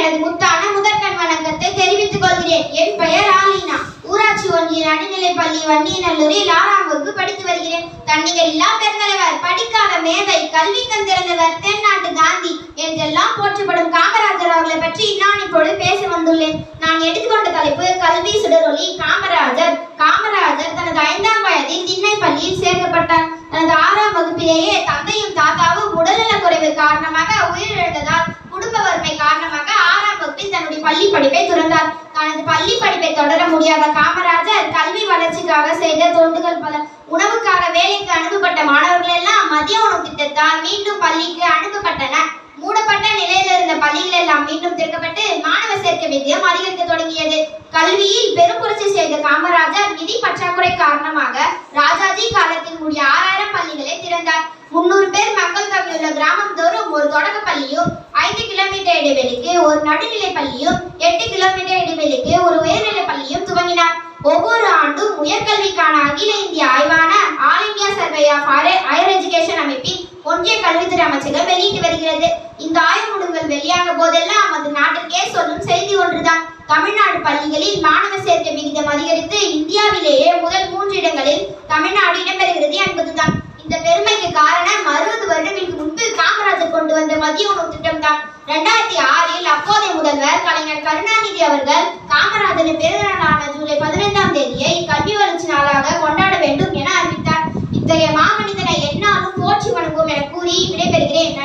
எனது முத்தான முதற்கண் வணக்கத்தை தெரிவித்துக் கொள்கிறேன். என் பெயர் ஆலினா. ஊராட்சி ஒன்றிய நடுநிலைப்பள்ளி வன்னியநல்லூரில் 6ஆம் வகுப்பு படித்து வருகிறேன். தன்னிகர் இல்லா பெருந்தலைவர், படிக்காத மேதை, கல்வி கந்திறந்தவர், தென்னாட்டு காந்தி என்றெல்லாம் போற்றப்படும் காமராஜர் அவர்களை பற்றி நான் இப்பொழுது பேச வந்துள்ளேன். நான் எடுத்துக்கொண்ட தலைப்பு கல்வி சுடரொளி. காமராஜர் தனது 5ஆம் வயதில் திண்ணை பள்ளியில் சேர்க்கப்பட்டார். தனது 6ஆம் வகுப்பிலேயே தந்தையும் தாத்தாவும் உடல்நலக் குறைவு காரணமாக உயிரிழந்ததால் குடும்ப வறுமை காரணமாக 6ஆம் வகுப்பில் தன்னுடைய பள்ளி படிப்பை துறந்தார். தனது பள்ளி படிப்பை தொடர முடியாத காமராஜர் கல்வி வளர்ச்சிக்காக செய்த தொண்டுகள் பல. உணவுக்காக வேலைக்கு அனுப்பப்பட்ட மாணவர்கள் எல்லாம் மதிய உணவு திட்டத்தால் மீண்டும் பள்ளிக்கு அனுப்பப்பட்டனர். மூடப்பட்ட நிலையில் இருந்த பள்ளிகள் எல்லாம் மீண்டும் திறக்கப்பட்டு மாணவ சேர்க்கை விகிதம் அதிகரிக்க தொடங்கியது. கல்வியில் பெரும் புரட்சி செய்த காமராஜர் நிதி பற்றாக்குறை காரணமாக ராஜாஜி காலத்தில் கூடிய 6000 பள்ளிகளை திறந்தார். 300 பேர் மக்கள் தொகை உள்ள கிராமம் தோறும் ஒரு தொடக்க பள்ளியும், 5 கிலோமீட்டர் இடைவெளிக்கு ஒரு நடுநிலை பள்ளியும், 8 கிலோமீட்டர் இடைவெளிக்கு ஒரு உயர்நிலை பள்ளியும் துவங்கினார். ஒவ்வொரு ஆண்டும் உயர்கல்விக்கான அகில இந்திய ஆய்வான all India survey of higher education அமைப்பின் ஒன்றிய கல்வித்துறை அமைச்சகம் வெளியிட்டு வருகிறது. இந்த ஆய்வு முடிவுகள் வெளியாக போதெல்லாம் அது நாட்டுக்கே சொல்லும் செய்தி ஒன்றுதான். தமிழ்நாடு பள்ளிகளில் மாணவ சேர்க்கை விகிதம் அதிகரித்து இந்தியாவிலேயே முதல் 3 இடங்களில் தமிழ்நாடு இடம்பெறுகிறது என்பதுதான். இந்த பெருமைக்கு காரணம் 60 வருடங்களுக்கு முன்பு காமராஜர் கொண்டு வந்த மதிய உணவு திட்டம் தான். 2006இல் அப்போதைய முதல்வர் கலைஞர் கருணாநிதி அவர்கள் காமராஜரின் பிறந்தநாளான ஜூலை 15ஆம் தேதியை கல்வி வளர்ச்சி நாளாக கொண்டாட வேண்டும் என அறிவித்தார். இத்தகைய மாமனிதனை எந்நாளும் போற்றி வணங்குவோம் என கூறி விடைபெறுகிறேன்.